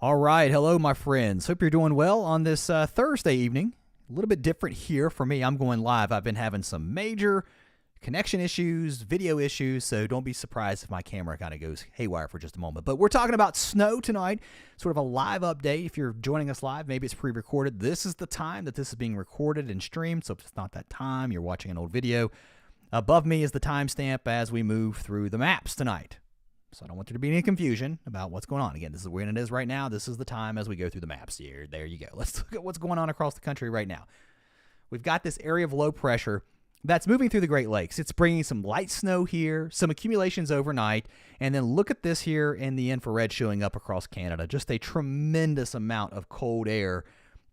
All right. Hello, my friends. Hope you're doing well on this Thursday evening. A little bit different here for me. I'm going live. I've been having some major connection issues, video issues, so don't be surprised if my camera kind of goes haywire for just a moment. But we're talking about snow tonight, sort of a live update. If you're joining us live, maybe it's pre-recorded. This is the time that this is being recorded and streamed, so if it's not that time, you're watching an old video. Above me is the timestamp as we move through the maps tonight. So I don't want there to be any confusion about what's going on. Again, this is where it is right now. This is the time as we go through the maps here. There you go. Let's look at what's going on across the country right now. We've got this area of low pressure that's moving through the Great Lakes. It's bringing some light snow here, some accumulations overnight, and then look at this here in the infrared showing up across Canada. Just a tremendous amount of cold air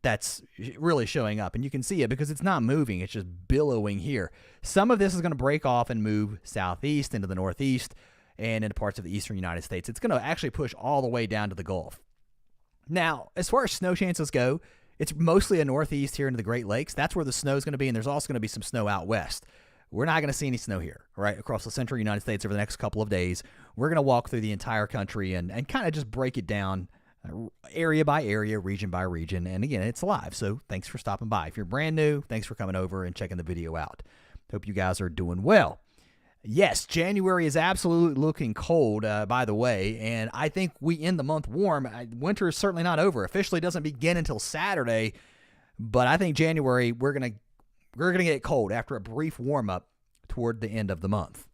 that's really showing up. And you can see it because it's not moving. It's just billowing here. Some of this is going to break off and move southeast into the northeast and into parts of the eastern United States. It's going to actually push all the way down to the Gulf. Now, as far as snow chances go, it's mostly a northeast here into the Great Lakes. That's where the snow is going to be, and there's also going to be some snow out west. We're not going to see any snow here, right, across the central United States over the next couple of days. We're going to walk through the entire country and kind of just break it down area by area, region by region. And again, it's live, so thanks for stopping by. If you're brand new, thanks for coming over and checking the video out. Hope you guys are doing well. Yes, January is absolutely looking cold, by the way, and I think we end the month warm. Winter is certainly not over. Officially doesn't begin until Saturday, but I think January we're gonna get cold after a brief warm-up toward the end of the month.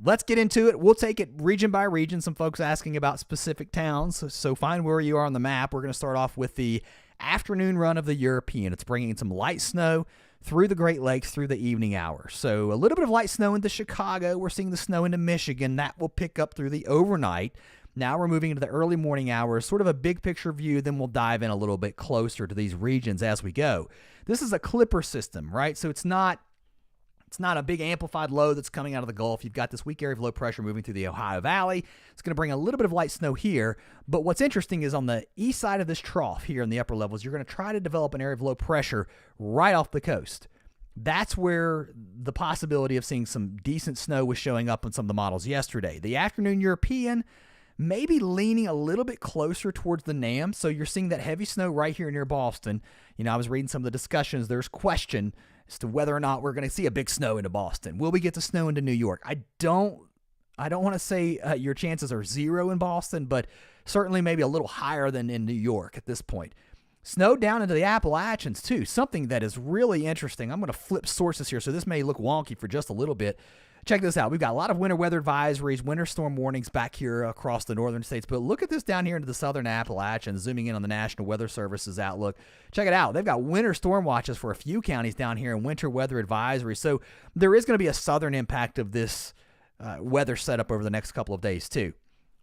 Let's get into it. We'll take it region by region. Some folks asking about specific towns, so find where you are on the map. We're going to start off with the afternoon run of the European. It's bringing some light snow through the Great Lakes through the evening hours. So a little bit of light snow into Chicago. We're seeing the snow into Michigan. That will pick up through the overnight. Now we're moving into the early morning hours, sort of a big picture view. Then we'll dive in a little bit closer to these regions as we go. This is a clipper system, right? So it's not a big amplified low that's coming out of the Gulf. You've got this weak area of low pressure moving through the Ohio Valley. It's going to bring a little bit of light snow here. But what's interesting is on the east side of this trough here in the upper levels, you're going to try to develop an area of low pressure right off the coast. That's where the possibility of seeing some decent snow was showing up on some of the models yesterday. The afternoon European may be leaning a little bit closer towards the NAM. So you're seeing that heavy snow right here near Boston. You know, I was reading some of the discussions. There's question as to whether or not we're going to see a big snow into Boston. Will we get to snow into New York? I don't want to say your chances are zero in Boston, but certainly maybe a little higher than in New York at this point. Snow down into the Appalachians, too. Something that is really interesting. I'm going to flip sources here, so this may look wonky for just a little bit. Check this out. We've got a lot of winter weather advisories, winter storm warnings back here across the northern states. But look at this down here into the southern Appalachians, zooming in on the National Weather Service's outlook. Check it out. They've got winter storm watches for a few counties down here and winter weather advisories. So there is going to be a southern impact of this weather setup over the next couple of days, too.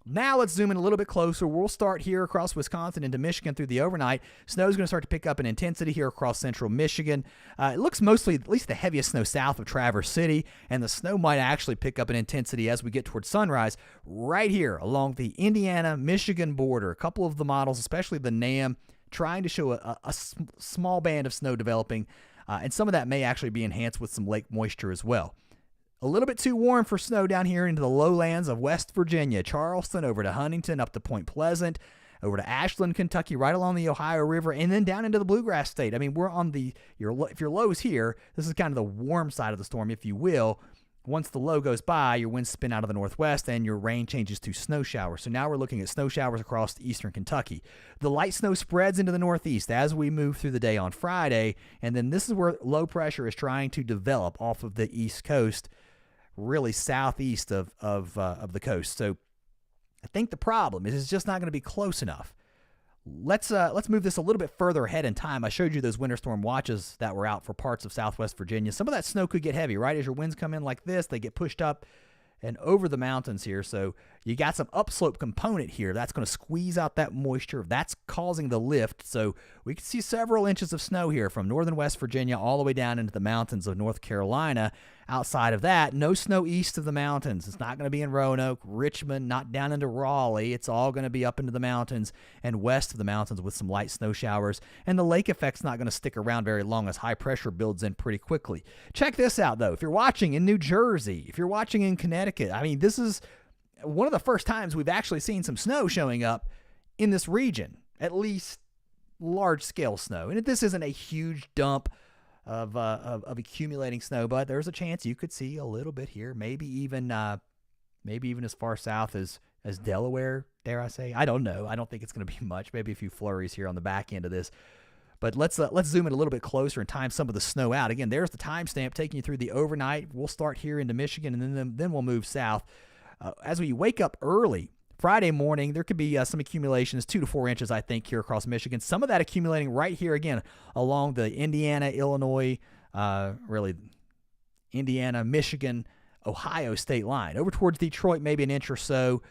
Now let's zoom in a little bit closer. We'll start here across Wisconsin into Michigan through the overnight. Snow is going to start to pick up in intensity here across central Michigan. It looks mostly, at least the heaviest snow south of Traverse City, and the snow might actually pick up in intensity as we get towards sunrise right here along the Indiana-Michigan border. A couple of the models, especially the NAM, trying to show a small band of snow developing, and some of that may actually be enhanced with some lake moisture as well. A little bit too warm for snow down here into the lowlands of West Virginia, Charleston, over to Huntington, up to Point Pleasant, over to Ashland, Kentucky, right along the Ohio River, and then down into the Bluegrass State. I mean, we're on if your low's here, this is kind of the warm side of the storm, if you will. Once the low goes by, your winds spin out of the northwest and your rain changes to snow showers. So now we're looking at snow showers across eastern Kentucky. The light snow spreads into the northeast as we move through the day on Friday, and then this is where low pressure is trying to develop off of the east coast, really southeast of the coast. So I think the problem is it's just not going to be close enough. Let's move this a little bit further ahead in time. I showed you those winter storm watches that were out for parts of southwest Virginia. Some of that snow could get heavy, right? As your winds come in like this, they get pushed up and over the mountains here. So you got some upslope component here. That's going to squeeze out that moisture. That's causing the lift. So we can see several inches of snow here from northern West Virginia all the way down into the mountains of North Carolina. Outside of that, no snow east of the mountains. It's not going to be in Roanoke, Richmond, not down into Raleigh. It's all going to be up into the mountains and west of the mountains with some light snow showers. And the lake effect's not going to stick around very long as high pressure builds in pretty quickly. Check this out, though. If you're watching in New Jersey, if you're watching in Connecticut, I mean, this is one of the first times we've actually seen some snow showing up in this region, at least large-scale snow. And this isn't a huge dump of accumulating snow, but there's a chance you could see a little bit here, maybe even as far south as Delaware, dare I say. I don't know. I don't think it's going to be much. Maybe a few flurries here on the back end of this. But let's zoom in a little bit closer and time some of the snow out. Again, there's the timestamp taking you through the overnight. We'll start here into Michigan, and then we'll move south. As we wake up early Friday morning, there could be some accumulations, 2 to 4 inches, I think, here across Michigan. Some of that accumulating right here, again, along the Indiana, Illinois, Indiana, Michigan, Ohio state line. Over towards Detroit, maybe an inch or so.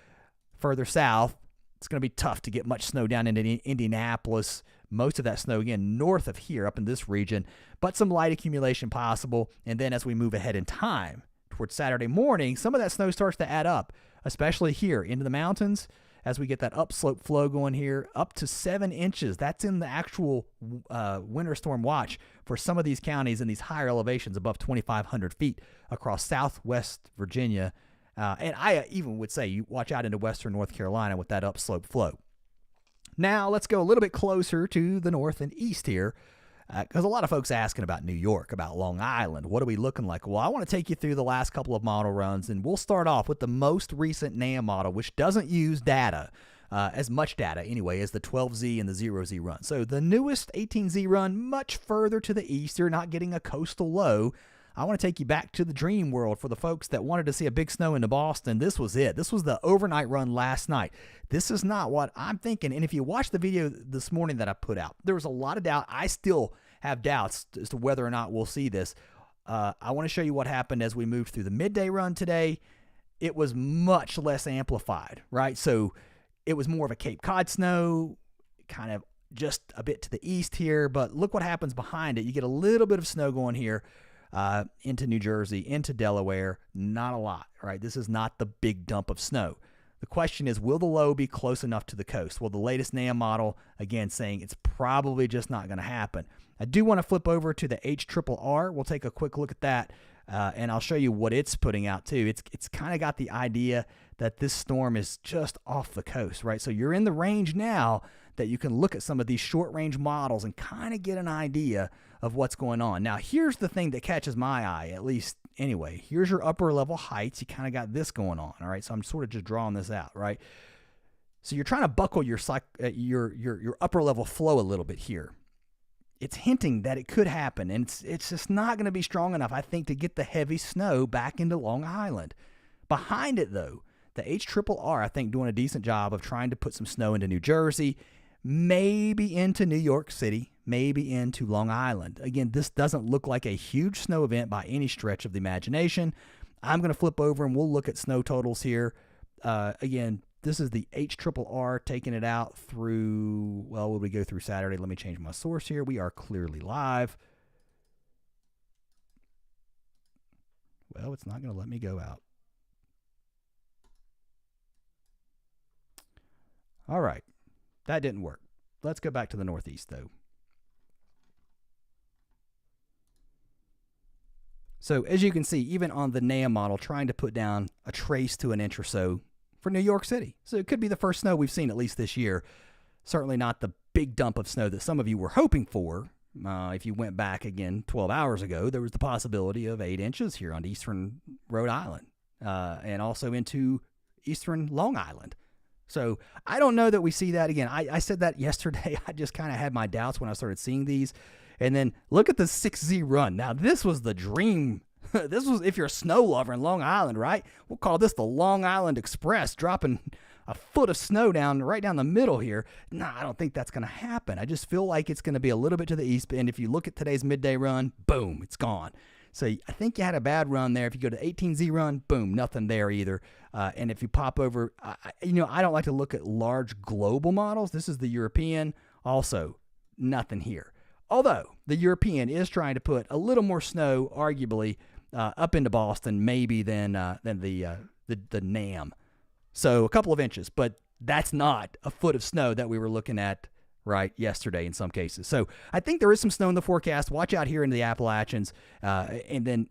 Further south, it's going to be tough to get much snow down into Indianapolis. Most of that snow, again, north of here, up in this region, but some light accumulation possible. And then as we move ahead in time, towards Saturday morning, some of that snow starts to add up, especially here into the mountains. As we get that upslope flow going here, up to 7 inches. That's in the actual winter storm watch for some of these counties in these higher elevations above 2,500 feet across southwest Virginia. And I even would say you watch out into western North Carolina with that upslope flow. Now let's go a little bit closer to the north and east here, because a lot of folks asking about New York, about Long Island. What are we looking like? Well, I want to take you through the last couple of model runs, and we'll start off with the most recent NAM model, which doesn't use data, as much data anyway, as the 12Z and the 0Z run. So the newest 18Z run, much further to the east. You're not getting a coastal low. I want to take you back to the dream world for the folks that wanted to see a big snow into Boston. This was it. This was the overnight run last night. This is not what I'm thinking. And if you watch the video this morning that I put out, there was a lot of doubt. I still have doubts as to whether or not we'll see this. I want to show you what happened as we moved through the midday run today. It was much less amplified, right? So it was more of a Cape Cod snow, kind of just a bit to the east here. But look what happens behind it. You get a little bit of snow going here. Into New Jersey, into Delaware, not a lot, right? This is not the big dump of snow. The question is, will the low be close enough to the coast? Well, the latest NAM model, again, saying it's probably just not going to happen. I do want to flip over to the HRRR. We'll take a quick look at that, and I'll show you what it's putting out, too. It's kind of got the idea that this storm is just off the coast, right? So you're in the range now that you can look at some of these short-range models and kind of get an idea of what's going on. Now, here's the thing that catches my eye, at least anyway. Here's your upper level heights. You kind of got this going on, all right? So I'm sort of just drawing this out, right? So you're trying to buckle your upper level flow a little bit here. It's hinting that it could happen, and it's just not going to be strong enough, I think, to get the heavy snow back into Long Island. Behind it, though, the HRRR, I think, doing a decent job of trying to put some snow into New Jersey, maybe into New York City, maybe into Long Island. Again, this doesn't look like a huge snow event by any stretch of the imagination. I'm going to flip over and we'll look at snow totals here. Again, this is the HRRR taking it out through, well, would we go through Saturday? Let me change my source here. We are clearly live. Well, it's not going to let me go out. All right. That didn't work. Let's go back to the Northeast, though. So as you can see, even on the NAM model, trying to put down a trace to an inch or so for New York City. So it could be the first snow we've seen, at least this year. Certainly not the big dump of snow that some of you were hoping for. If you went back again 12 hours ago, there was the possibility of 8 inches here on eastern Rhode Island and also into eastern Long Island. So I don't know that we see that again. I said that yesterday. I just kind of had my doubts when I started seeing these. And then look at the 6Z run. Now, this was the dream. This was, if you're a snow lover in Long Island, right? We'll call this the Long Island Express, dropping a foot of snow down right down the middle here. No, I don't think that's going to happen. I just feel like it's going to be a little bit to the east. And if you look at today's midday run, boom, it's gone. So I think you had a bad run there. If you go to 18Z run, boom, nothing there either. And if you pop over, I don't like to look at large global models. This is the European. Also, nothing here. Although the European is trying to put a little more snow, arguably, up into Boston, maybe than the NAM. So a couple of inches, but that's not a foot of snow that we were looking at right yesterday in some cases. So I think there is some snow in the forecast. Watch out here into the Appalachians, and then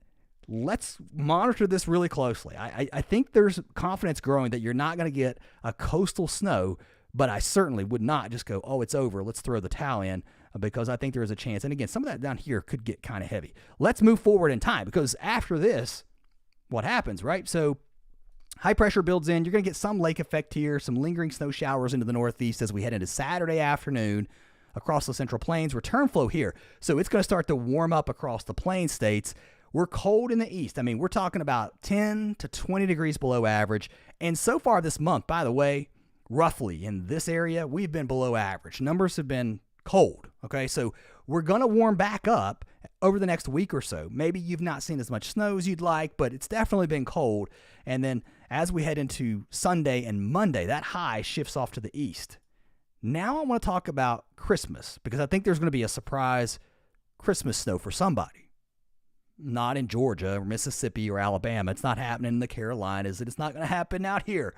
let's monitor this really closely. I think there's confidence growing that you're not going to get a coastal snow But I certainly would not just go, oh, it's over, let's throw the towel in, because I think there is a chance. And again, some of that down here could get kind of heavy. Let's move forward in time, because after this, what happens, right? So high pressure builds in. You're going to get some lake effect here, some lingering snow showers into the northeast as we head into Saturday afternoon across the central plains. Return flow here. So it's going to start to warm up across the plain states. We're cold in the east. I mean, we're talking about 10 to 20 degrees below average. And so far this month, by the way, roughly in this area, we've been below average. Numbers have been cold. Okay, so we're going to warm back up over the next week or so. Maybe you've not seen as much snow as you'd like, but it's definitely been cold. And then as we head into Sunday and Monday, that high shifts off to the east. Now I want to talk about Christmas, because I think there's going to be a surprise Christmas snow for somebody. Not in Georgia or Mississippi or Alabama. It's not happening in the Carolinas. It's not going to happen out here.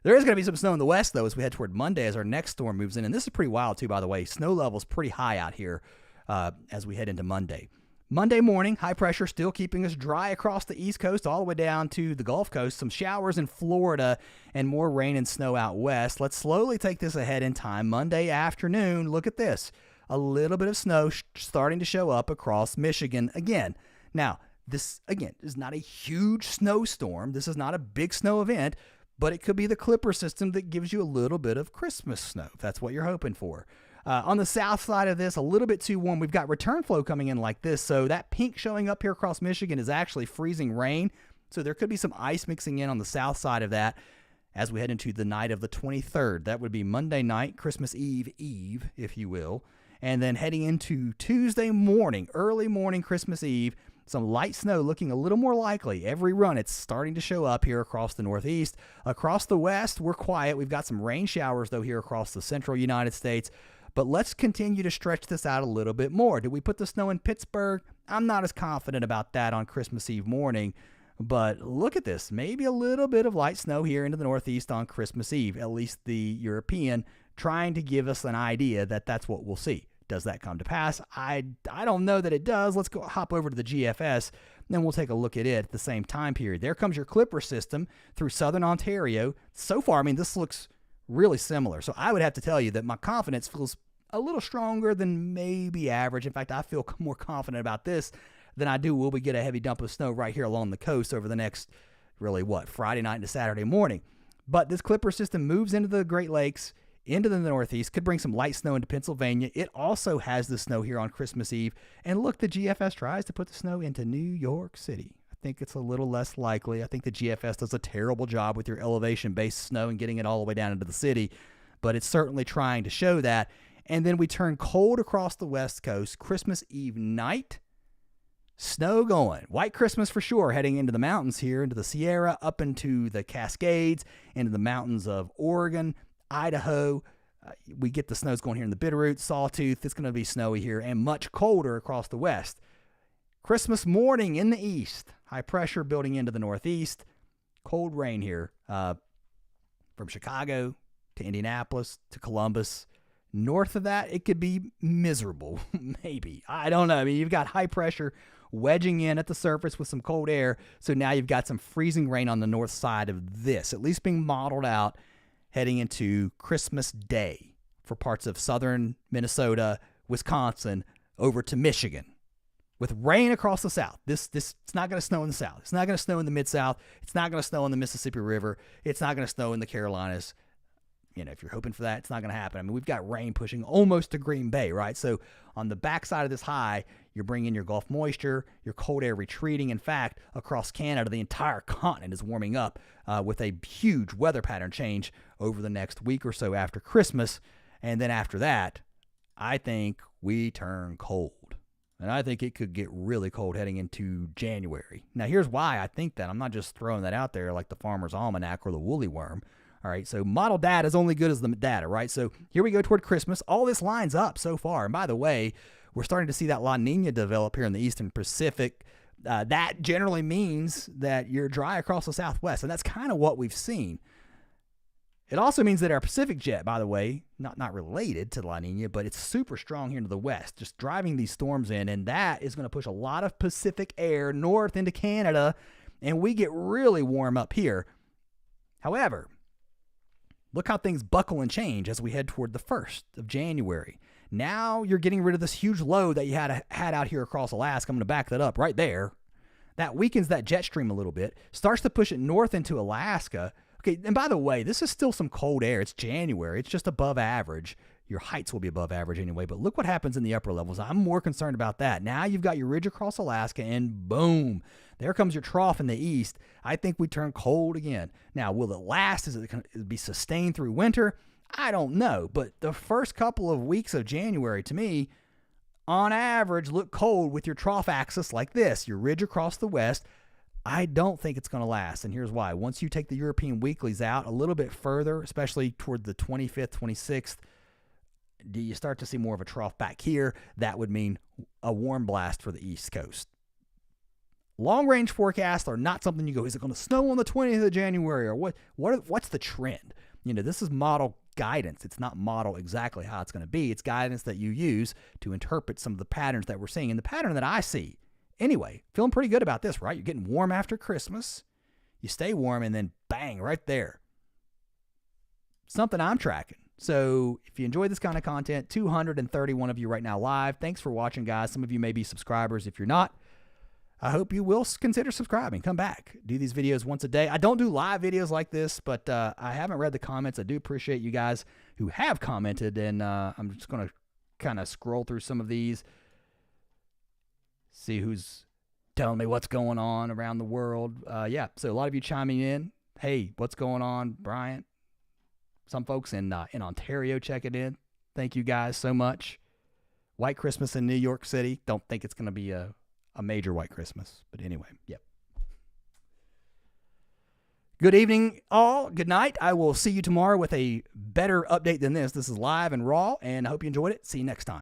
There is going to be some snow in the west, though, as we head toward Monday as our next storm moves in. And this is pretty wild, too, by the way. Snow level's pretty high out here as we head into Monday. Monday morning, high pressure still keeping us dry across the East Coast all the way down to the Gulf Coast. Some showers in Florida and more rain and snow out west. Let's slowly take this ahead in time. Monday afternoon, look at this. A little bit of snow starting to show up across Michigan again. Now, this, again, is not a huge snowstorm. This is not a big snow event, but it could be the Clipper system that gives you a little bit of Christmas snow, if that's what you're hoping for. On the south side of this, a little bit too warm. We've got return flow coming in like this, so that pink showing up here across Michigan is actually freezing rain, so there could be some ice mixing in on the south side of that as we head into the night of the 23rd. That would be Monday night, Christmas Eve, if you will, and then heading into Tuesday morning, early morning, Christmas Eve. Some light snow looking a little more likely. Every run, it's starting to show up here across the northeast. Across the west, we're quiet. We've got some rain showers, though, here across the central United States. But let's continue to stretch this out a little bit more. Do we put the snow in Pittsburgh? I'm not as confident about that on Christmas Eve morning. But look at this. Maybe a little bit of light snow here into the northeast on Christmas Eve. At least the European trying to give us an idea that that's what we'll see. Does that come to pass? I don't know that it does. Let's go hop over to the GFS, and then we'll take a look at it at the same time period. There comes your Clipper system through southern Ontario. So far, I mean, this looks really similar. So I would have to tell you that my confidence feels a little stronger than maybe average. In fact, I feel more confident about this than I do will we get a heavy dump of snow right here along the coast over the next, really, Friday night into Saturday morning. But this Clipper system moves into the Great Lakes, into the northeast, could bring some light snow into Pennsylvania. It also has the snow here on Christmas Eve. And look, the GFS tries to put the snow into New York City. I think it's a little less likely. I think the GFS does a terrible job with your elevation-based snow and getting it all the way down into the city. But it's certainly trying to show that. And then we turn cold across the west coast. Christmas Eve night, snow going. White Christmas for sure, heading into the mountains here, into the Sierra, up into the Cascades, into the mountains of Oregon, Idaho. We get the snows going here in the Bitterroot, Sawtooth. It's going to be snowy here and much colder across the west. Christmas morning in the east. High pressure building into the northeast. Cold rain here from Chicago to Indianapolis to Columbus. North of that, it could be miserable, maybe. I don't know. I mean, you've got high pressure wedging in at the surface with some cold air. So now you've got some freezing rain on the north side of this, at least being modeled out heading into Christmas Day for parts of southern Minnesota, Wisconsin, over to Michigan, with rain across the south. It's not going to snow in the south. It's not going to snow in the mid-south. It's not going to snow in the Mississippi River. It's not going to snow in the Carolinas. You know, if you're hoping for that, it's not going to happen. I mean, we've got rain pushing almost to Green Bay, right? So on the backside of this high, you're bringing your Gulf moisture, your cold air retreating. In fact, across Canada, the entire continent is warming up with a huge weather pattern change over the next week or so after Christmas. And then after that, I think we turn cold. And I think it could get really cold heading into January. Now, here's why I think that. I'm not just throwing that out there like the Farmer's Almanac or the Woolly Worm. All right, so model data is only good as the data, right? So here we go toward Christmas. All this lines up so far. And by the way, we're starting to see that La Nina develop here in the Eastern Pacific. That generally means that you're dry across the Southwest, and that's kind of what we've seen. It also means that our Pacific jet, by the way, not related to La Nina, but it's super strong here into the west, just driving these storms in, and that is going to push a lot of Pacific air north into Canada, and we get really warm up here. However, Look how things buckle and change as we head toward the 1st of January. Now you're getting rid of this huge low that you had out here across Alaska. I'm going to back that up right there. That weakens that jet stream a little bit, starts to push it north into Alaska. Okay, and by the way, this is still some cold air. It's January. It's just above average. Your heights will be above average anyway, but look what happens in the upper levels. I'm more concerned about that. Now you've got your ridge across Alaska, and boom, there comes your trough in the east. I think we turn cold again. Now, will it last? Is it going to be sustained through winter? I don't know, but the first couple of weeks of January, to me, on average, look cold with your trough axis like this, your ridge across the west. I don't think it's going to last, and here's why. Once you take the European weeklies out a little bit further, especially toward the 25th, 26th, do you start to see more of a trough back here? That would mean a warm blast for the East Coast. Long-range forecasts are not something you go, is it going to snow on the 20th of January, or what's the trend? This is model guidance. It's not model exactly how it's going to be. It's guidance that you use to interpret some of the patterns that we're seeing. And the pattern that I see, anyway, feeling pretty good about this, right? You're getting warm after Christmas. You stay warm, and then bang, right there. Something I'm tracking. So if you enjoy this kind of content, 231 of you right now live. Thanks for watching, guys. Some of you may be subscribers. If you're not, I hope you will consider subscribing. Come back. Do these videos once a day. I don't do live videos like this, but I haven't read the comments. I do appreciate you guys who have commented, and I'm just going to kind of scroll through some of these, see who's telling me what's going on around the world. Yeah, so a lot of you chiming in. Hey, what's going on, Bryant? Some folks in Ontario checking in. Thank you guys so much. White Christmas in New York City. Don't think it's going to be a major white Christmas. But anyway, yep. Good evening, all. Good night. I will see you tomorrow with a better update than this. This is live and raw, and I hope you enjoyed it. See you next time.